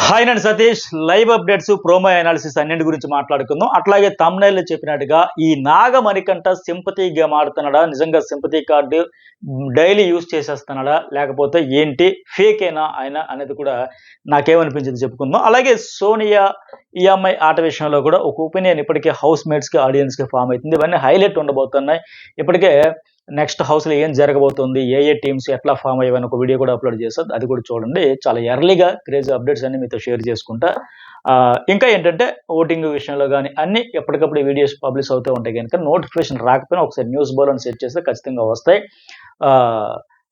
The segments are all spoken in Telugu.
హాయ్ నేను Satish. Live updates, promo analysis అన్నింటి గురించి మాట్లాడుకుందాం. అట్లాగే తమ్నైల్లో చెప్పినట్టుగా ఈ నాగమణికంఠ సింపతి గేమ్ ఆడుతున్నాడా, నిజంగా సింపతి కార్డు డైలీ యూజ్ చేసేస్తున్నాడా, లేకపోతే ఏంటి ఫేకేనా ఆయన అనేది కూడా నాకేమనిపించింది చెప్పుకుందాం. అలాగే సోనియా ఈఎంఐ ఆట విషయంలో కూడా ఒక ఒపీనియన్ ఇప్పటికే హౌస్ మేట్స్కి ఆడియన్స్కి ఫామ్ అవుతుంది. ఇవన్నీ హైలైట్ ఉండబోతున్నాయి. ఇప్పటికే నెక్స్ట్ హౌస్లో ఏం జరగబోతుంది, ఏ టీమ్స్ ఎట్లా ఫామ్ అయ్యావని ఒక వీడియో కూడా అప్లోడ్ చేస్తాను, అది కూడా చూడండి. చాలా ఎర్లీగా క్రేజీ అప్డేట్స్ అన్ని మీతో షేర్ చేసుకుంటా. ఇంకా ఏంటంటే ఓటింగ్ విషయంలో కానీ అన్ని ఎప్పటికప్పుడు వీడియోస్ పబ్లిష్ అవుతూ ఉంటాయి కనుక నోటిఫికేషన్ రాకపోయినా ఒకసారి న్యూస్ బోర్డుని సెట్ చేస్తే ఖచ్చితంగా వస్తాయి.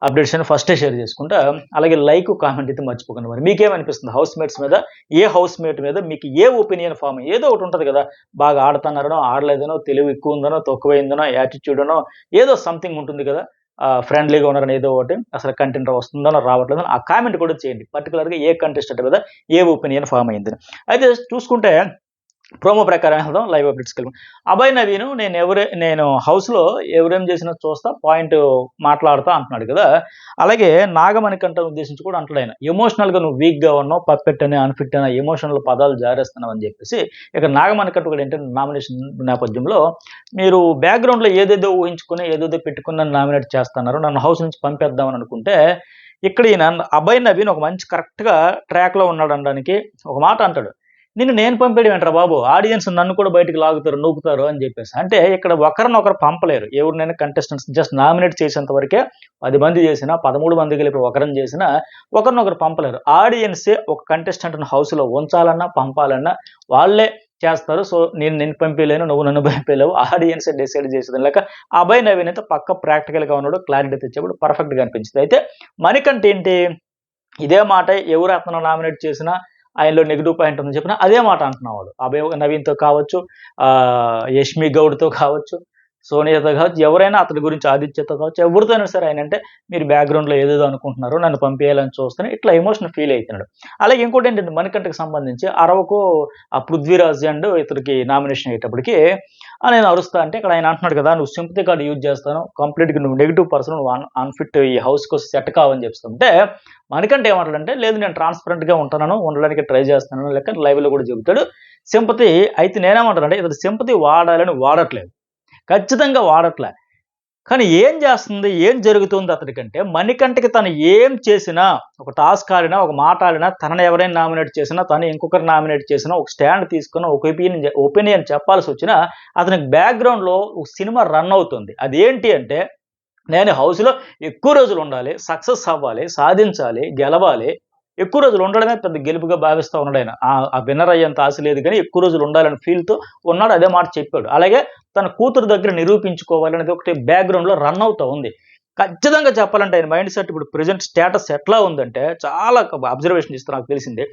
అప్డేట్స్ అని ఫస్టే షేర్ చేసుకుంటా. అలాగే లైక్, కామెంట్ అయితే మర్చిపోకండి. మరి మీకేమనిపిస్తుంది హౌస్ మేట్స్ మీద, ఏ హౌస్ మేట్ మీద మీకు ఏ ఒపీనియన్ ఫామ్? ఏదో ఒకటి ఉంటుంది కదా, బాగా ఆడుతున్నారనో, ఆడలేదనో, తెలివి ఎక్కువ ఉందనో, తక్కువైందనో, యాటిట్యూడ్ అనో, ఏదో సంథింగ్ ఉంటుంది కదా, ఫ్రెండ్లీగా ఉన్నారని ఏదో ఒకటి, అసలు కంటెంట్ వస్తుందనో రావట్లేదనో ఆ కామెంట్ కూడా చేయండి. పర్టికులర్గా ఏ కంటెస్టెంట్ మీద ఏ ఒపీనియన్ ఫామ్ అయిందని. అయితే చూసుకుంటే ప్రోమో ప్రకారం వెళ్దాం, లైవ్ అప్డేట్స్కి వెళ్దాం. అభయ్ నవీన్ నేను హౌస్లో ఎవరేం చేసినా చూస్తా, పాయింట్ మాట్లాడుతా అంటున్నాడు కదా. అలాగే నాగమణికంఠ ఉద్దేశించి కూడా అంటాడు ఆయన, ఎమోషనల్గా నువ్వు వీక్గా ఉన్నావు, పర్ఫెక్ట్ అని అన్ఫిట్ అని ఎమోషనల్ పదాలు జారేస్తున్నావు అని చెప్పేసి. ఇక నాగమణికంఠ కూడా ఏంటంటే నామినేషన్ నేపథ్యంలో మీరు బ్యాక్గ్రౌండ్లో ఏదేదో ఊహించుకుని ఏదేదో పెట్టుకుని నన్ను నామినేట్ చేస్తున్నారు, నన్ను హౌస్ నుంచి పంపేద్దామని అనుకుంటే, ఇక్కడ ఈయన అభయ్ నవీన్ ఒక మంచి కరెక్ట్గా ట్రాక్లో ఉన్నాడు అనడానికి ఒక మాట అంటాడు, నేను పంపేయడం ఏంట్రా బాబు, ఆడియన్స్ నన్ను కూడా బయటకు లాగుతారు, నూకుతారు అని చెప్పేసి. అంటే ఇక్కడ ఒకరినొకరు పంపలేరు. ఎవరినైనా కంటెస్టెంట్స్ జస్ట్ నామినేట్ చేసేంత వరకే 10 మంది చేసినా, 13 మంది కలిపి ఒకరిని చేసినా ఒకరినొకరు పంపలేరు. ఆడియన్సే ఒక కంటెస్టెంట్ని హౌస్లో ఉంచాలన్నా పంపాలన్నా వాళ్ళే చేస్తారు. సో నేను పంపించలేను, నువ్వు నన్ను పంపించలేవు, ఆడియన్సే డిసైడ్ చేసేది. లేక అభయ్ నవీన్ అయితే పక్క ప్రాక్టికల్గా ఉన్నాడు, క్లారిటీ తెచ్చేప్పుడు పర్ఫెక్ట్గా అనిపించింది. అయితే మణికంఠ ఏంటి, ఇదే మాట ఎవరు అతను నామినేట్ చేసినా ఆయనలో నెగిటివ్ పాయింట్ ఉందని చెప్పిన అదే మాట అంటున్నవాడు. అభయ్ నవీన్తో కావచ్చు, యష్మి గౌడ్తో కావచ్చు, సోనియాతో కావచ్చు, ఎవరైనా అతని గురించి ఆదిత్యతో కావచ్చు, ఎవరితో అయినా సరే ఆయన అంటే మీరు బ్యాక్గ్రౌండ్లో ఏదేదో అనుకుంటున్నారు, నన్ను పంపించాలని చూస్తాను, ఇట్లా ఎమోషనల్ ఫీల్ అవుతున్నాడు. అలాగే ఇంకోటి ఏంటంటే మణికంఠకి సంబంధించి అరవకు ఆ పృథ్వీరాజ్ అండ్ ఇతనికి నామినేషన్ అయ్యేటప్పటికి నేను అరుస్తా అంటే ఇక్కడ ఆయన అంటున్నాడు కదా, నువ్వు సింపతి కార్డు యూజ్ చేస్తాను, కంప్లీట్గా నువ్వు నెగిటివ్ పర్సన్, నువ్వు అన్ఫిట్ ఈ హౌస్కి సెట్ కావని చెప్తుంటే మణికంఠ ఏమంటాడంటే, లేదు నేను ట్రాన్స్పరెంట్గా ఉంటాను, ఉండడానికి ట్రై చేస్తాను లెక్క లైవ్లో కూడా చెబుతాడు. సింపతి అయితే నేనేమంటానంటే ఇతడు సింపతి వాడాలని వాడట్లేదు, ఖచ్చితంగా వాడట్లే. కానీ ఏం చేస్తుంది, ఏం జరుగుతుంది అతడికంటే, మణికంఠకి తను ఏం చేసినా, ఒక టాస్క్ ఆడినా, ఒక మాట ఆడినా, తనని ఎవరైనా నామినేట్ చేసినా, తను ఇంకొకరు నామినేట్ చేసినా, ఒక స్టాండ్ తీసుకున్న ఒక ఒపీనియన్ చెప్పాల్సి వచ్చినా అతనికి బ్యాక్గ్రౌండ్లో ఒక సినిమా రన్ అవుతుంది. అదేంటి అంటే, నేను హౌస్లో ఎక్కువ రోజులు ఉండాలి, సక్సెస్ అవ్వాలి, సాధించాలి, గెలవాలి, ఎక్కువ రోజులు ఉండడమే పెద్ద గెలుపుగా భావిస్తూ ఉన్నాడు ఆయన. ఆ విన్నర్ అయ్యేంత ఆశ లేదు కానీ ఎక్కువ రోజులు ఉండాలని ఫీల్తో ఉన్నాడు, అదే మాట చెప్పాడు. అలాగే తన కూతురు దగ్గర నిరూపించుకోవాలనేది ఒకటి బ్యాక్గ్రౌండ్లో రన్ అవుతూ ఉంది. ఖచ్చితంగా చెప్పాలంటే ఆయన మైండ్ సెట్ ఇప్పుడు ప్రజెంట్ స్టేటస్ ఎట్లా ఉందంటే, చాలా అబ్జర్వేషన్ ఇస్తే నాకు తెలిసిందే,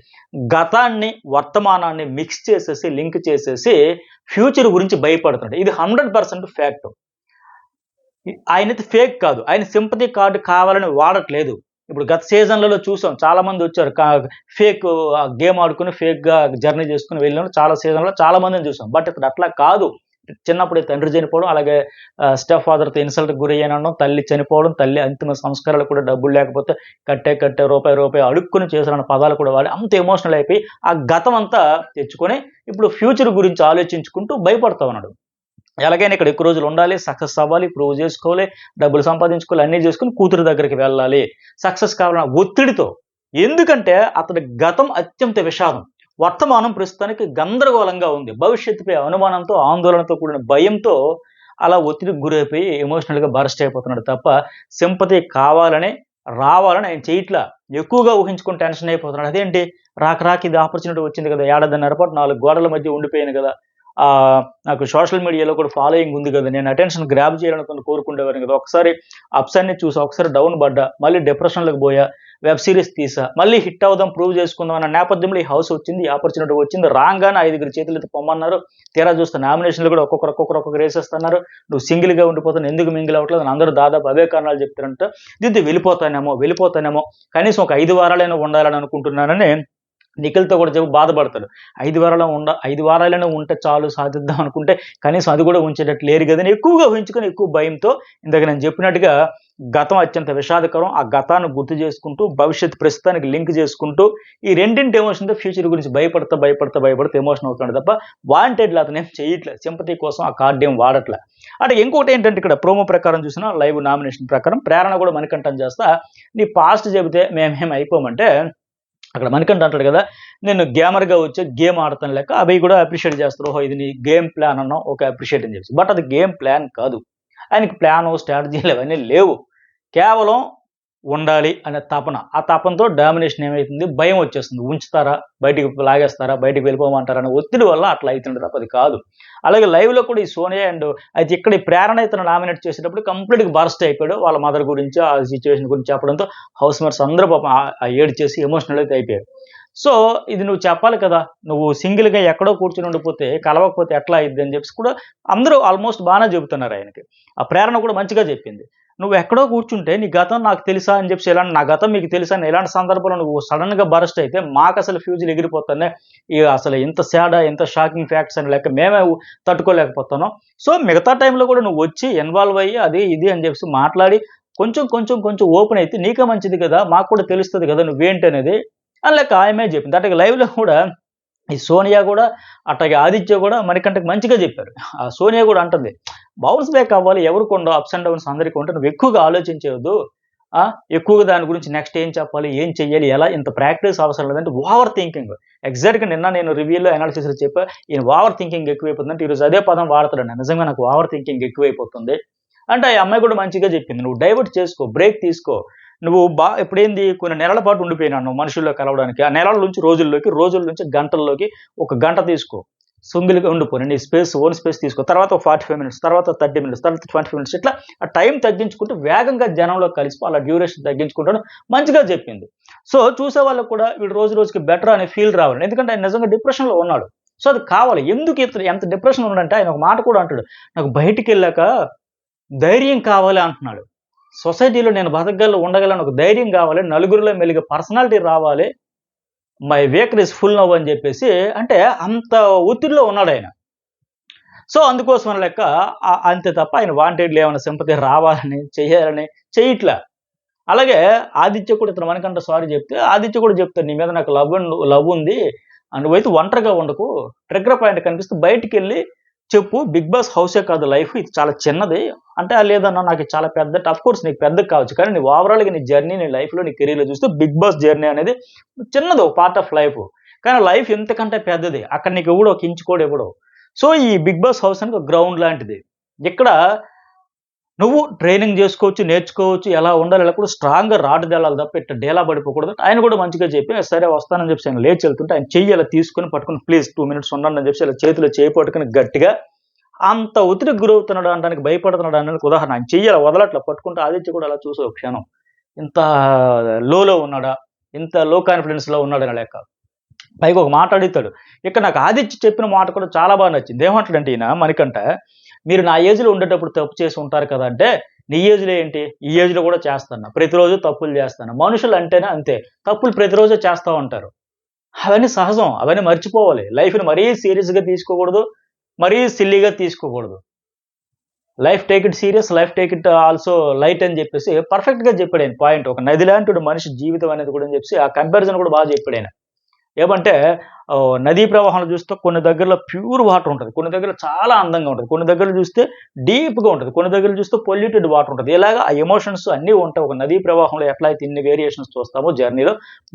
గతాన్ని వర్తమానాన్ని మిక్స్ చేసేసి లింక్ చేసేసి ఫ్యూచర్ గురించి భయపడుతున్నాడు. ఇది 100% ఫ్యాక్ట్. ఆయనైతే ఫేక్ కాదు, ఆయన సింపతి కార్డు కావాలని వాడట్లేదు. ఇప్పుడు గత సీజన్లలో చూసాం, చాలా మంది వచ్చారు ఫేక్ గేమ్ ఆడుకుని ఫేక్గా జర్నీ చేసుకుని వెళ్ళిన చాలా సీజన్లో చాలా మందిని చూసాం. బట్ ఇప్పుడు అట్లా కాదు. చిన్నప్పుడే తండ్రి చనిపోవడం, అలాగే స్టెప్ ఫాదర్తో ఇన్సల్ట్కి గురి అయినడం, తల్లి చనిపోవడం, తల్లి అంతిమ సంస్కారాలు కూడా డబ్బులు లేకపోతే కట్టే రూపాయి అడుక్కుని చేసిన పదాలు కూడా వాడి అంత ఎమోషనల్ అయిపోయి ఆ గతం అంతా తెచ్చుకొని ఇప్పుడు ఫ్యూచర్ గురించి ఆలోచించుకుంటూ భయపడతా ఉన్నాడు. ఎలాగైనా ఇక్కడ ఎక్కువ రోజులు ఉండాలి, సక్సెస్ అవ్వాలి, ప్రూవ్ చేసుకోవాలి, డబ్బులు సంపాదించుకోవాలి, అన్నీ చేసుకుని కూతురు దగ్గరికి వెళ్ళాలి, సక్సెస్ కావాలన్న ఒత్తిడితో. ఎందుకంటే అతడి గతం అత్యంత విషాదం, వర్తమానం ప్రస్తుతానికి గందరగోళంగా ఉంది, భవిష్యత్తుపై అనుమానంతో, ఆందోళనతో కూడిన భయంతో అలా ఒత్తిడికి గురైపోయి ఎమోషనల్గా బరస్ట్ అయిపోతున్నాడు తప్ప సింపతి కావాలని రావాలని ఆయన చేయట్లా. ఎక్కువగా ఊహించుకుని టెన్షన్ అయిపోతున్నాడు. అదేంటి రాక ఇది ఆపర్చునిటీ వచ్చింది కదా, ఏడాదిన్నర పాటు 4 గోడల మధ్య ఉండిపోయాను కదా, నాకు సోషల్ మీడియాలో కూడా ఫాలోయింగ్ ఉంది కదా, నేను అటెన్షన్ గ్రాబ్ చేయాలనుకుని కోరుకుంటేవారు కదా, ఒకసారి అప్స్ అన్ని చూసా, ఒకసారి డౌన్ పడ్డా, మళ్ళీ డిప్రెషన్లోకి పోయా, వెబ్ సిరీస్ తీసా, మళ్ళీ హిట్ అవుదాం, ప్రూవ్ చేసుకుందాం అన్న నేపథ్యంలో ఈ హౌస్ వచ్చింది, ఈ ఆపర్చునిటీ వచ్చింది. రాగానే 5 చేతులు అయితే పొమ్మన్నారు. తీరా చూస్తే నామినేషన్లు కూడా ఒక్కొక్కరు వేసేస్తున్నారు. నువ్వు సింగిల్గా ఉండిపోతాను, ఎందుకు మింగిల్ అవ్వట్లేదు అని అందరూ దాదాపు అవే కారణాలు చెప్తారంట. దీంతో వెళ్ళిపోతానేమో కనీసం ఒక 5 వారాలైనా ఉండాలని అనుకుంటున్నానని నిఖిల్తో కూడా చెప్పి బాధపడతాడు. 5 వారాలైనా ఉంటే చాలు, సాధిద్దాం అనుకుంటే కనీసం అది కూడా ఉంచేటట్టు లేరు కదని ఎక్కువగా ఊహించుకొని ఎక్కువ భయంతో ఇందాక నేను చెప్పినట్టుగా గతం అత్యంత విషాదకరం. ఆ గతాన్ని గుర్తు చేసుకుంటూ, భవిష్యత్తు ప్రస్తుతానికి లింక్ చేసుకుంటూ, ఈ రెండింటి ఎమోషన్‌తో ఫ్యూచర్ గురించి భయపడతా ఎమోషన్ అవుతున్నాడు తప్ప, వాంటెడ్‌లా అతనేం చేయట్లేదు. సింపతి కోసం ఆ కార్డ్ ఏం వాడట్లే. అంటే ఇంకోటేంటంటే ఇక్కడ ప్రోమో ప్రకారం చూసినా, లైవ్ నామినేషన్ ప్రకారం ప్రేరణ కూడా మణికంఠన్ చేస్తా, "నీ పాస్ట్ చెబితే మేమేం అయిపోమంటే" అక్కడ మణికంఠ అంటాడు కదా, "నేను గ్యామర్‌గా వచ్చి గేమ్ ఆడతాను లెక్క." అవి కూడా అప్రిషియేట్ చేస్తారు. ఓహో! ఇది నీ గేమ్ ప్లాన్ అన్నావు. ఓకే. అప్రిషియేట్ అని చెప్పేసి. బట్ అది గేమ్ ప్లాన్ కాదు. ఆయనకి ప్లాను, స్ట్రాటజీలు అవన్నీ లేవు. కేవలం ఉండాలి అనే తపన. ఆ తపనతో డామినేషన్ ఏమైతుంది? భయం వచ్చేస్తుంది. ఉంచుతారా? బయటికి లాగేస్తారా? బయటికి వెళ్ళిపోమంటారా? అనే ఒత్తిడి వల్ల అట్లా అయితుంది తప్ప అది కాదు. అలాగే లైవ్‌లో కూడా ఈ సోనియా అయితే ఇక్కడ ఈ ప్రేరణ ఇతను నామినేట్ చేసేటప్పుడు కంప్లీట్‌గా బర్స్ట్ అయిపోయాడు. వాళ్ళ మదర్ గురించి, ఆ సిట్యుయేషన్ గురించి చెప్పడంతో హౌస్ మేట్స్ అందరూ పాపం ఏడ్చేసి ఎమోషనల్ అయితే అయిపోయారు. సో, ఇది నువ్వు చెప్పాలి కదా! నువ్వు సింగిల్‌గా ఎక్కడో కూర్చొని ఉండిపోతే, కలవకపోతే ఎట్లా అయ్యిద్ది అని చెప్పేసి కూడా అందరూ ఆల్‌మోస్ట్ బానే చెబుతున్నారు ఆయనకి. ఆ ప్రేరణ కూడా మంచిగా చెప్పింది. "నువ్వెక్కడో కూర్చుంటే నీ గతం నాకు తెలుసా?" అని చెప్పేసి నా గతం మీకు తెలుసా అని ఇలాంటి సందర్భంలో నువ్వు సడెన్‌గా బరస్ట్ అయితే మాకసలు ఫ్యూజులు ఎగిరిపోతున్నాయి. ఇగ అసలు ఇంత సాడా, ఇంత షాకింగ్ ఫ్యాక్ట్స్ అని లెక్క మేమే తట్టుకోలేకపోతున్నాం. సో, మిగతా టైంలో కూడా నువ్వొచ్చి ఇన్వాల్వ్ అయ్యి అది, ఇది అని చెప్పేసి మాట్లాడి కొంచెం ఓపెన్ అయితే నీకే మంచిది కదా! మాకు కూడా తెలుస్తది కదా! నువ్వేంటనేది అని లెక్క ఆమె చెప్పింది. అంటే లైవ్‌లో కూడా ఈ సోనియా గూడా, అట్లాగే ఆదిత్య గూడా మణికంఠకి మంచిగా జెప్పారు. ఆ సోనియా గూడా అంటుంది, "బౌన్స్ బ్యాక్ అవ్వాలి. ఎవరికుండవు అప్స్ అండ్ డౌన్స్ అందరికి ఉంటాయి. నువ్వు ఎక్కువగా ఆలోచించొద్దు. ఆ! ఎక్కువగా దాని గురించి నెక్స్ట్ ఏం చెప్పాలి? ఏం చెయ్యాలి? ఎలా? ఇంత ప్రాక్టీస్ అవసరం లేదంటే ఓవర్ థింకింగ్." ఎగ్జాక్ట్‌గా నిన్న నేను రివ్యూలో అనాలిసిస్‌లో చెప్పా. ఈయన ఓవర్ థింకింగ్ ఎక్కువైపోతుందంటే ఈరోజు అదే పదం వాడతాడండి. నిజంగా నాకు ఓవర్ థింకింగ్ ఎక్కువైపోతుంది. అంటే ఆ అమ్మాయి కూడా మంచిగా జెప్పింది. "నువ్వు డైవర్ట్ చేసుకో. బ్రేక్ తీసుకో. నువ్వు ఇప్పుడేంది కొన్ని నెలల పాటు ఉండిపోయినావు నువ్వు మనుషుల్లో కలవడానికి. ఆ నెలల నుంచి రోజుల్లోకి, రోజుల నుంచి గంటల్లోకి ఒక గంట తీసుకో. సింగిల్‌గా ఉండిపో. నీ ఓన్ స్పేస్ తీసుకో. తర్వాత ఒక 45 మినిట్స్, తర్వాత 30 మినిట్స్, తర్వాత 25 మినిట్స్ ఇట్లా ఆ టైం తగ్గించుకుంటూ వేగంగా జనంలో కలిసిపో. అలా డ్యూరేషన్ తగ్గించుకుంటాను." మంచిగా చెప్పింది. సో, చూసే వాళ్ళకి కూడా వీడు రోజు రోజుకి బెటర్ అనే ఫీల్ రావాలి. ఎందుకంటే ఆయన నిజంగా డిప్రెషన్‌లో ఉన్నాడు. సో, అది కావాలి. ఎందుకు ఇతను ఎంత డిప్రెషన్‌లో ఉన్నాడంటే ఆయన ఒక మాట కూడా అంటాడు. "నాకు బయటికెళ్ళాక ధైర్యం కావాలి" అంటున్నాడు. సొసైటీలో నేను బతకగలను, ఉండగలను ఒక ధైర్యం గావాలి. నలుగురిలో మెలిగే పర్సనాలిటీ రావాలి. మై వీక్‌నెస్ ఫుల్ నౌ అని జెప్పేసి అంటే అంత ఒత్తిడిలో ఉన్నాడాయన. సో, అందుకోసం లెక్క అంతే తప్ప ఆయన వాంటెడ్‌లీ ఏమైనా సింపతి రావాలని, చెయ్యాలని చెయ్యట్లా. అలాగే ఆదిత్య కూడా ఇతను మనకంట సారీ జెప్తే, ఆదిత్య కూడా జెప్తాడు, "నీ మీద నాకు లవ్ ఉంది. నువ్వైతే ఒంటరిగా ఉండకు. ట్రిగ్గర్ పాయింట్ కనిపిస్తే బయటికెళ్ళి చెప్పు. బిగ్ బాస్ హౌసే కాదు లైఫ్. ఇది చాలా చిన్నది." అంటే, లేదన్నా నాకు ఇది చాలా పెద్దది. అఫ్‌కోర్స్ నీకు పెద్దది కావచ్చు. కానీ నీ ఓవరాల్‌గా నీ జర్నీ, నీ లైఫ్‌లో, నీ కెరియర్‌లో చూస్తే బిగ్ బాస్ జర్నీ అనేది చిన్నది ఒక పార్ట్ ఆఫ్ లైఫ్. కానీ లైఫ్ ఇంతకంటే పెద్దది. అక్కడ నీకు ఎవడు ఒక ఇంచు కూడా ఇవ్వడు. సో, ఈ బిగ్ బాస్ హౌస్ అనేది ఒక గ్రౌండ్ లాంటిది. ఇక్కడ నువ్వు ట్రైనింగ్ జేసుకోవచ్చు, నేర్చుకోవచ్చు. ఎలా ఉండాలి, ఎలా కూడా స్ట్రాంగ్‌గా రాటుదేలాలి తప్ప ఇట్ట డీలా పడిపోకూడదు. ఆయన కూడా మంచిగా చెప్పి, సరే వస్తానని చెప్పేసి ఆయన లేచి వెళ్తుంటే ఆయన చెయ్యి ఇలా తీసుకొని పట్టుకొని, "ప్లీజ్ 2 మినిట్స్ ఉండండి" అని చెప్పేసి ఇలా చేతిలో చేయి పట్టుకొని గట్టిగా అంత ఒత్తిడికి గురవుతున్నాడు అనడానికి, భయపడుతున్నాడు అనడానికి ఉదాహరణ. ఆయన చెయ్యి అలా వదలట్ల పట్టుకుంటే ఆదిత్య కూడా అలా చూసి ఒక క్షణం ఇంత లోలో ఉన్నాడా? ఇంత లో కాన్ఫిడెన్స్‌లో ఉన్నాడనే లెక్క. పైగా ఒక మాట అడుగుతాడు. ఇక్కడ నాకు ఆదిత్య చెప్పిన మాట కూడా చాలా బాగా నచ్చింది. ఏమంటాడంటే ఈయన మణికంఠ, "మీరు నా ఏజ్‌లో ఉండేటప్పుడు తప్పు చేసి ఉంటారు కదా!" అంటే, "నీ ఏజ్‌లో ఏంటి? ఈ ఏజ్‌లో కూడా చేస్తాను. ప్రతిరోజు తప్పులు చేస్తాను. మనుషులు అంటేనే అంతే. తప్పులు ప్రతిరోజు చేస్తా ఉంటారు. అవన్నీ సహజం. అవన్నీ మర్చిపోవాలి. లైఫ్‌ని మరీ సీరియస్‌గా తీసుకోకూడదు. మరీ సిల్లీగా తీసుకోకూడదు. Life take it serious. Life take it also light" అని చెప్పేసి పర్ఫెక్ట్‌గా చెప్పాడాయన పాయింట్. ఒక నది లాంటోడు మనిషి జీవితం అనేది కూడా అని చెప్పేసి ఆ కంపారిజన్ కూడా బాగా చెప్పాడాయన. ఏమంటే నదీ ప్రవాహంలో చూస్తే కొన్ని దగ్గరలో ప్యూర్ వాటర్ ఉంటది. కొన్ని దగ్గర చాలా అందంగా ఉంటది. కొన్ని దగ్గరలో చూస్తే డీప్‌గా ఉంటది. కొన్ని దగ్గరలో చూస్తే పొల్యూటెడ్ వాటర్ ఉంటది. ఇలాగ ఆ ఎమోషన్స్ అన్నీ ఉంటాయి. ఒక నదీ ప్రవాహంలో ఎట్లా అయితే ఇన్ని వేరియేషన్స్ చూస్తామో జర్నీలో,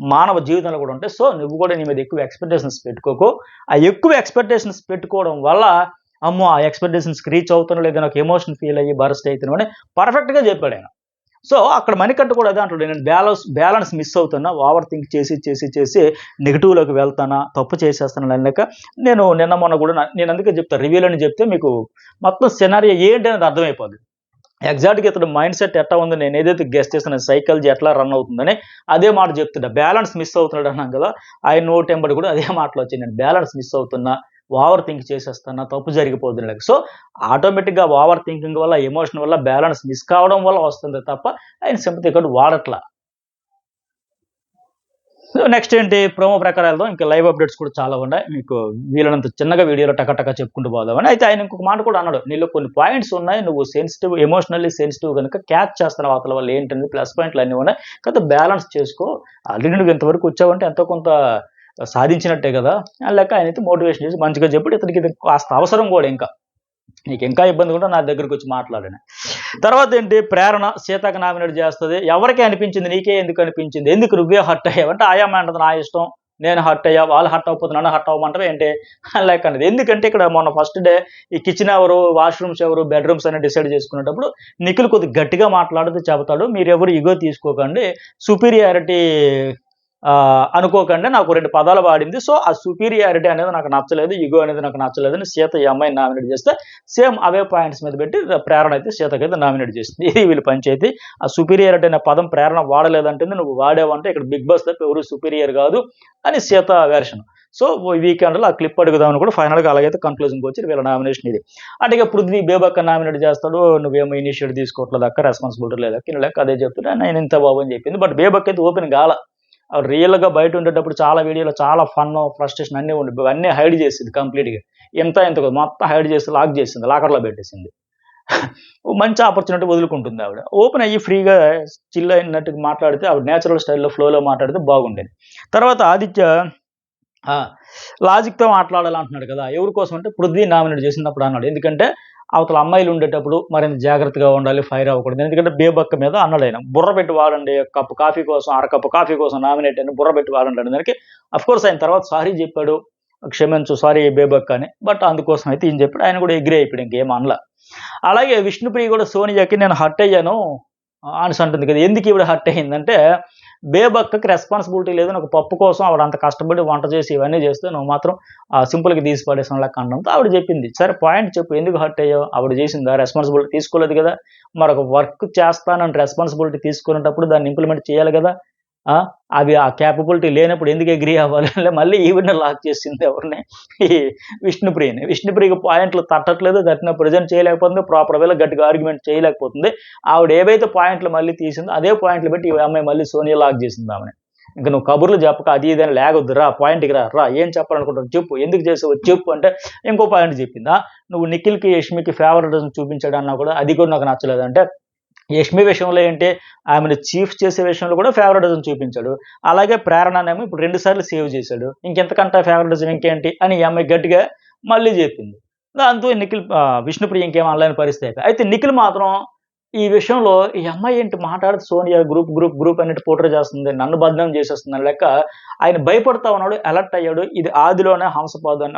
మానవ జీవితంలో కూడా ఉంటాయి. సో, నువ్వు కూడా నీ మీద ఎక్కువ ఎక్స్‌పెక్టేషన్స్ పెట్టుకోకు. ఆ ఎక్కువ ఎక్స్‌పెక్టేషన్స్ పెట్టుకోవడం వల్ల, అమ్మో! ఆ ఎక్స్‌పెక్టేషన్స్‌కి రీచ్ అవుతానో లేదో నాకు ఎమోషన్ ఫీల్ అయ్యి బరస్ట్ అయితాను అని పర్ఫెక్ట్‌గా చెప్పాడాయన. సో, అక్కడ మణికంఠ కూడా అదే అంటాడు. నేను బ్యాలన్స్ మిస్ అవుతున్నా. ఓవర్ థింక్ చేసి నెగెటివ్‌లోకి వెళ్తానా, తప్పు చేసేస్తానా అనలేక నేను నిన్న మొన్న కూడా నేను అందుకే చెప్తా రివ్యూలని చెప్తే మీకు మొత్తం సినారియో ఏంటనేది అర్థమైపోద్ది. ఎగ్జాక్ట్‌గా ఇతడు మైండ్ సెట్ ఎట్టా ఉంది, నేనేదైతే గెస్ చేసానో సైకాలజీ ఎట్లా రన్ అవుతుందని అదే మాట చెప్తున్నా. బ్యాలన్స్ మిస్ అవుతున్నాడు అన్నాం కదా! ఆయన నోటెంబడి కూడా అదే మాటలొచ్చాయి. నేను బ్యాలన్స్ మిస్ అవుతున్నా. ఓవర్ థింక్ చేసేస్తున్నా. తప్పు జరిగిపోద్ది నాకు. సో, ఆటోమేటిక్‌గా ఓవర్ థింకింగ్ వల్ల, ఎమోషన్ వల్ల బ్యాలన్స్ మిస్ కావడం వల్ల వస్తుంది తప్ప ఆయన సింపతి కార్డ్ వాడట్ల. సో నెక్స్ట్ ఏంటి ప్రోమో ప్రకారం వెళ్దాం. ఇంకా లైవ్ అప్డేట్స్ కూడా చాలా ఉన్నాయి. మీకు వీలైనంత చిన్నగా వీడియోలో టకటక చెప్పుకుంటూ పోదామని. అయితే ఆయన ఇంకొక మాట కూడా అన్నాడు. నీలో కొన్ని పాయింట్స్ ఉన్నాయి. నువ్వు సెన్సిటివ్, ఎమోషనల్లీ సెన్సిటివ్ కనుక క్యాచ్ చేస్తున్నావు అవతల వాళ్ళు ఏంటనేది ప్లస్ పాయింట్లు అన్నీ ఉన్నాయి. కాకపోతే బ్యాలెన్స్ చేసుకో. ఆల్రెడీ నువ్వు ఇంతవరకు వచ్చావంటే ఎంతో కొంత సాధించినట్టే కదా అని లెక్క ఆయనైతే మోటివేషన్ చేసి మంచిగా చెప్పాడు. ఇతనికి ఇది కాస్త అవసరం కూడా ఇంకా. నీకు ఇంకా ఇబ్బంది కూడా నా దగ్గరికి వచ్చి మాట్లాడాను. తర్వాత ఏంటి ప్రేరణ సీతకు నామినేట్ చేస్తుంది. ఎవరికీ అనిపించింది, నీకే ఎందుకు అనిపించింది, ఎందుకు నువ్వే హర్ట్ అయ్యావంటే ఆయామ అంటది నా ఇష్టం, నేను హర్ట్ అయ్యా, వాళ్ళు హర్ట్ అవ్వకపోతే నన్ను హర్ట్ అవ్వమంటారు ఏంటి లైక్ అనేది. ఎందుకంటే ఇక్కడ మొన్న ఫస్ట్ డే ఈ కిచెన్ ఎవరు, వాష్రూమ్స్ ఎవరు, బెడ్రూమ్స్ అని డిసైడ్ చేసుకునేటప్పుడు నిఖిల్ కొద్దిగా గట్టిగా మాట్లాడుతూ చెబుతాడు, మీరెవరు ఇగో తీసుకోకండి, సుపీరియారిటీ అనుకోకండి, నాకు 2 పదాలు వాడింది. సో ఆ సుపీరియారిటీ అనేది నాకు నచ్చలేదు, ఇగో అనేది నాకు నచ్చలేదు అని సీత ఈ అమ్మాయిని నామినేట్ చేస్తే సేమ్ అవే పాయింట్స్ మీద పెట్టి ప్రేరణ అయితే సీతకైతే నామినేట్ చేసింది. ఇది వీళ్ళు పంచాయతీ. ఆ సుపీరియారిటీ అనే పదం ప్రేరణ వాడలేదంటుంది, నువ్వు వాడేవంటే ఇక్కడ బిగ్ బాస్ తప్ప ఎవరు సుపీరియర్ కాదు అని సీత వెర్షన్. సో వీకెండ్లో ఆ క్లిప్ అడుగుదామని కూడా ఫైనల్గా అలాగైతే కన్క్లూజన్కి వచ్చి వీళ్ళ నామినేషన్ ఇది. అంటే ఇక పృథ్వీ బేబక్క నామినేట్ చేస్తాడు, నువ్వేమో ఇనిషియేట్ తీసుకోవట్లేదు అక్క, రెస్పాన్సిబిలిటీ లేదు అక్క, లెక్క అదే చెప్తున్నా నేను ఇంత బాబు అని చెప్పింది. బట్ బేబక్ అయితే ఓపెన్ కాల. రియల్గా బయట ఉండేటప్పుడు చాలా వీడియోలో చాలా ఫన్, ఫ్రస్ట్రేషన్ అన్నీ ఉండి అన్నీ హైడ్ చేసింది కంప్లీట్గా. ఎంత మొత్తం హైడ్ చేసి లాక్ చేసింది, లాకర్లో పెట్టేసింది. మంచి ఆపర్చునిటీ వదులుకుంటుంది ఆవిడ. ఓపెన్ అయ్యి ఫ్రీగా చిల్ అయినట్టుగా మాట్లాడితే ఆవిడ నేచురల్ స్టైల్లో ఫ్లోలో మాట్లాడితే బాగుండేది. తర్వాత ఆదిత్య లాజిక్తో మాట్లాడాలంటున్నాడు కదా, ఎవరి కోసం అంటే పృథ్వీ నామినేట్ చేసినప్పుడు అన్నాడు. ఎందుకంటే అవతల అమ్మాయిలు ఉండేటప్పుడు మరింత జాగ్రత్తగా ఉండాలి, ఫైర్ అవ్వకూడదు. ఎందుకంటే బేబక్క మీద అన్నాడు ఆయన, బుర్ర పెట్టి వాడండి, కప్పు కాఫీ కోసం, అరకప్పు కాఫీ కోసం నామినేట్ అని బుర్ర పెట్టి వాడండి. దానికి అఫ్కోర్స్ ఆయన తర్వాత సారీ చెప్పాడు, క్షమించు సారీ బేబక్క అని. బట్ అందుకోసం అయితే ఈయన చెప్పాడు, ఆయన కూడా ఎగ్రీ అయిపోయాడు, ఇంకేం అనలా. అలాగే విష్ణుప్రియ కూడా సోనియాకి నేను హర్ట్ అయ్యాను అని అంటుంది కదా. ఎందుకు ఈవిడ హర్ట్ అయ్యిందంటే బేబక్కకి రెస్పాన్సిబిలిటీ లేదు, ఒక పప్పు కోసం ఆవిడ అంత కష్టపడి వంట చేసి ఇవన్నీ చేస్తే నువ్వు మాత్రం సింపుల్గా తీసి పడేసిన లెక్క అనడంతో ఆవిడ చెప్పింది. సరే పాయింట్ చెప్పు, ఎందుకు హర్ట్ అయ్యావు, ఆవిడ చేసిందా, రెస్పాన్సిబిలిటీ తీసుకోలేదు కదా, మరొక వర్క్ చేస్తానని రెస్పాన్సిబిలిటీ తీసుకునేటప్పుడు దాన్ని ఇంప్లిమెంట్ చేయాలి కదా. అవి ఆ క్యాపబిలిటీ లేనప్పుడు ఎందుకు అగ్రీ అవ్వాలి, మళ్ళీ ఈవిడ్ని లాక్ చేసింది ఎవరిని, ఈ విష్ణుప్రియని. విష్ణుప్రియకి పాయింట్లు తట్టట్లేదు, తట్టిన ప్రజెంట్ చేయలేకపోతుంది, ప్రాపర్ వేలో గట్టిగా ఆర్గ్యుమెంట్ చేయలేకపోతుంది. ఆవిడ ఏవైతే పాయింట్లు మళ్ళీ తీసిందో అదే పాయింట్లు బట్టి ఈ అమ్మాయి మళ్ళీ సోనియా లాక్ చేసింది ఆమెని. ఇంకా నువ్వు కబుర్లు చెప్పక అది ఇదని లేగొద్దు, రా పాయింట్కి రా ఏం చెప్పాలనుకుంటావు చెప్పు, ఎందుకు చేసావు చెప్పు అంటే ఇంకో పాయింట్ చెప్పిందా. నువ్వు నిఖిల్కి యష్మికి ఫేవరెటిజం చూపించాడు అన్నా కూడా అది కూడా నాకు నచ్చలేదు అంటే, యష్మి విషయంలో ఏంటి, ఆమెను చీఫ్ చేసే విషయంలో కూడా ఫేవరెటిజం చూపించాడు. అలాగే ప్రేరణనేమో ఇప్పుడు 2 సార్లు సేవ్ చేశాడు, ఇంకెంతకంటే ఫేవరెటిజం ఇంకేంటి అని ఈ అమ్మాయి గట్టిగా మళ్ళీ చెప్పింది. దాంతో నిఖిల్ విష్ణుప్రియ ఇంకేం అనలేని పరిస్థితి. అయితే నిఖిల్ మాత్రం ఈ విషయంలో ఈ అమ్మాయి ఏంటి మాట్లాడితే సోనియా గ్రూప్ అన్నిటి పోర్ట్రే చేస్తుంది, నన్ను బదనాం చేసేస్తుంది అని లెక్క ఆయన భయపడతా ఉన్నాడు, అలర్ట్ అయ్యాడు. ఇది ఆదిలోనే హంసపాదం,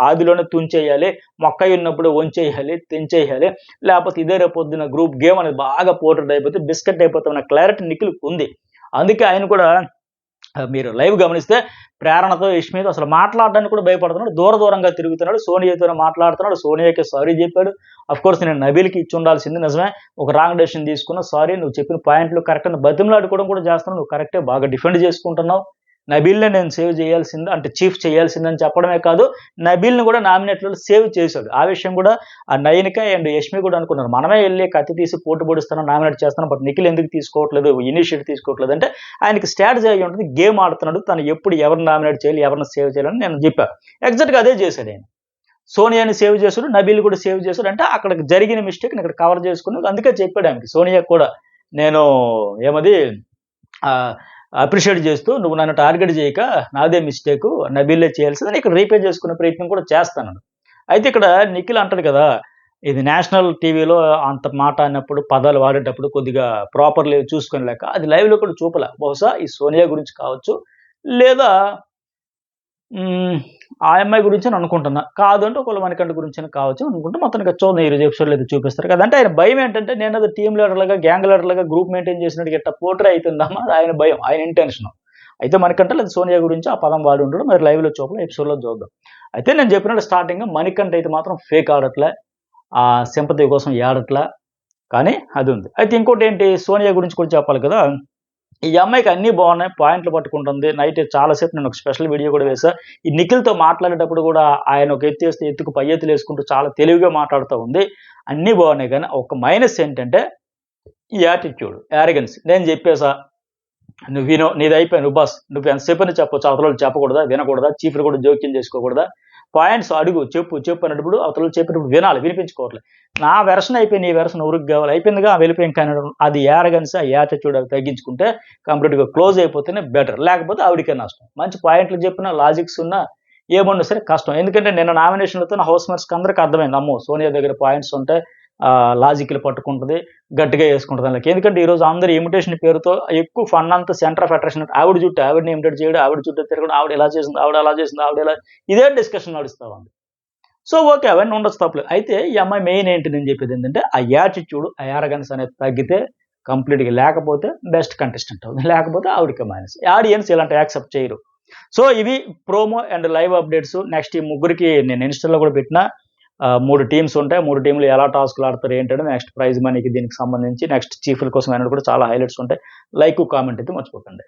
ఆదిలోనే తుంచేయాలి, మొక్క ఉన్నప్పుడు వంచేయాలి, తెంచేయాలి, లేకపోతే ఇదే రేపు పొద్దున గ్రూప్ గేమ్ అనేది బాగా పోర్ట్రేట్ అయిపోతే బిస్కెట్ అయిపోతామన్న క్లారిటీ నిఖిల్కి ఉంది. అందుకే ఆయన కూడా మీరు లైవ్ గమనిస్తే ప్రేరణతో యష్మితో అసలు మాట్లాడడానికి కూడా భయపడుతున్నాడు, దూరంగా తిరుగుతున్నాడు, సోనియాతోనే మాట్లాడుతున్నాడు, సోనియాకి సారీ చెప్పాడు. అఫ్కోర్స్ నేను నబీల్కి ఇచ్చి ఉండాల్సింది నిజమే, ఒక రాంగ్ డెసిషన్ తీసుకున్నా, సారీ నువ్వు చెప్పిన పాయింట్లు కరెక్ట్ అని బతిమలాడుకోవడం కూడా చేస్తున్నావు, నువ్వు కరెక్టే బాగా డిఫెండ్ చేసుకుంటున్నావు, నబీల్నే నేను సేవ్ చేయాల్సింది అంటే చీఫ్ చేయాల్సిందని చెప్పడమే కాదు, నబీల్ని కూడా నామినేట్లలో సేవ్ చేశాడు. ఆ విషయం కూడా ఆ నయనిక అండ్ యష్మి కూడా అనుకున్నారు, మనమే వెళ్ళి కత్తి తీసి పోటు పొడిస్తాను, నామినేట్ చేస్తాను, బట్ నిఖిల్ ఎందుకు తీసుకోవట్లేదు, ఇనిషియేటివ్ తీసుకోవట్లేదు అంటే ఆయనకి స్ట్రాటజీ అయ్యి ఉంటుంది, గేమ్ ఆడుతున్నాడు, తను ఎప్పుడు ఎవరిని నామినేట్ చేయాలి, ఎవరిని సేవ్ చేయాలని నేను చెప్పాను. ఎగ్జాక్ట్గా అదే చేశాడు ఆయన. సోనియాని సేవ్ చేశాడు, నబీల్ కూడా సేవ్ చేశాడు. అంటే అక్కడ జరిగిన మిస్టేక్ని ఇక్కడ కవర్ చేసుకున్నాడు. అందుకే చెప్పాడు ఆయనకి, సోనియా కూడా నేను ఏమది అప్రిషియేట్ చేస్తూ, నువ్వు నన్ను టార్గెట్ చేయక నాదే మిస్టేక్, నబీల్లే చేయాల్సిందని ఇక్కడ రీపే చేసుకునే ప్రయత్నం కూడా చేస్తాను. అయితే ఇక్కడ నిఖిల్ అంటాడు కదా, ఇది నేషనల్ టీవీలో అంత మాట అన్నప్పుడు పదాలు వాడేటప్పుడు కొద్దిగా ప్రాపర్లీ చూసుకొని లేక అది లైవ్లో కూడా చూపలే. బహుశా ఈ సోనియా గురించి కావచ్చు, లేదా ఆ అమ్మాయి గురించి అని అనుకుంటున్నా, కాదు అంటే ఒకవేళ మణికంఠ గురించి అని కావచ్చు అనుకుంటే మొత్తానికి చూద్దాం ఈరోజు ఎపిసోడ్లో అయితే చూపిస్తారు కదా. అంటే ఆయన భయం ఏంటంటే నేను అది టీమ్ లీడర్లుగా గ్యాంగ్ లీడర్లుగా గ్రూప్ మెయింటైన్ చేసినట్టు గట్ట పోట్రే అవుతుందమ్మా, ఆయన భయం, ఆయన ఇంటెన్షన్. అయితే మణికంఠ లేదా సోనియా గురించి ఆ పదం వాడి ఉంటాడు, మరి లైవ్లో చూపలే, ఎపిసోడ్లో చూద్దాం. అయితే నేను చెప్పినట్టు స్టార్టింగ్ మణికంఠ అయితే మాత్రం ఫేక్ ఆడట్లే, ఆ సింపతి కోసం ఏడట్లే, కానీ అది ఉంది. అయితే ఇంకోటి ఏంటి, సోనియా గురించి కూడా చెప్పాలి కదా. ఈ అమ్మాయికి అన్నీ బాగున్నాయి, పాయింట్లు పట్టుకుంటుంది. నైట్ చాలాసేపు నేను ఒక స్పెషల్ వీడియో కూడా వేసా. ఈ నిఖిల్తో మాట్లాడేటప్పుడు కూడా ఆయన ఒక ఎత్తు వేస్తే ఎత్తుకు పై ఎత్తులు వేసుకుంటూ చాలా తెలివిగా మాట్లాడుతూ ఉంది. అన్నీ బాగున్నాయి, కానీ ఒక మైనస్ ఏంటంటే ఈ యాటిట్యూడ్, యారగెన్స్. నేను చెప్పేసా, నువ్వు వినో, నీది అయిపోయి నువ్వు బస్, నువ్వు ఎంతసేపు అని చెప్పొచ్చు, అవతల వాళ్ళు చెప్పకూడదా, వినకూడదా, చీఫ్లు కూడా జోక్యం చేసుకోకూడదా, పాయింట్స్ అడుగు, చెప్పు అన్నప్పుడు అవతల వాళ్ళు చెప్పినప్పుడు వినాలి, వినిపించుకోవట్లేదు. నా వెర్షన్ అయిపోయి నీ వెర్షన్ ఊరికి కావాలి, అయిపోయిందిగా వెళ్ళిపోయి ఇంకా అనడం, అది యారగన్స్, ఆ యాటిట్యూడ్ అవి తగ్గించుకుంటే కంప్లీట్గా క్లోజ్ అయిపోతేనే బెటర్, లేకపోతే ఆవిడికే నష్టం. మంచి పాయింట్లు చెప్పినా లాజిక్స్ ఉన్నా ఏమన్నా సరే కష్టం. ఎందుకంటే నిన్న నామినేషన్లతో నా హౌస్ మేట్స్కి అందరికీ అర్థమైంది, అమ్మో సోనియా దగ్గర పాయింట్స్ ఉంటాయి, లాజిక్లు పట్టుకుంటుంది, గట్టిగా వేసుకుంటుంది వాళ్ళకి. ఎందుకంటే ఈరోజు అందరు ఇమిటేషన్ పేరుతో ఎక్కువ ఫన్ అంతా సెంటర్ ఆఫ్ అట్రాక్షన్ ఆవిడ చుట్టూ, ఆవిడని ఇమిటేట్ చేయడం, ఆవిడ చుట్టూ తిరగడం, ఆవిడ ఎలా చేసింది, ఆవిడ అలా చేసింది, ఆవిడ ఎలా, ఇదే డిస్కషన్ నడుస్తూ ఉంది. సో ఓకే, అవన్నీ ఉండొచ్చు, తప్పలేదు. అయితే ఈ అమ్మాయి మెయిన్ ఏంటి నేను చెప్పేది ఏంటంటే, ఆ యాటిట్యూడ్, ఆ యారగన్స్ అనేది తగ్గితే కంప్లీట్గా, లేకపోతే బెస్ట్ కంటెస్టెంట్ అవుతుంది, లేకపోతే ఆవిడకి మైనస్. ఆడియన్స్ ఇలాంటి యాక్సెప్ట్ చేయరు. సో ఇవి promo and live updates. Next ఈ ముగ్గురికి నేను ఇన్స్టాలో కూడా పెట్టిన 3 టీమ్స్ ఉంటాయి, 3 టీంలు ఎలా టాస్క్లు ఆడతారు ఏంటంటే, నెక్స్ట్ ప్రైజ్ మనీకి దీనికి సంబంధించి నెక్స్ట్ చీఫ్ల కోసం అయినా కూడా చాలా హైలైట్స్ ఉంటాయి. లైక్ కామెంట్ అయితే మర్చిపోకండి.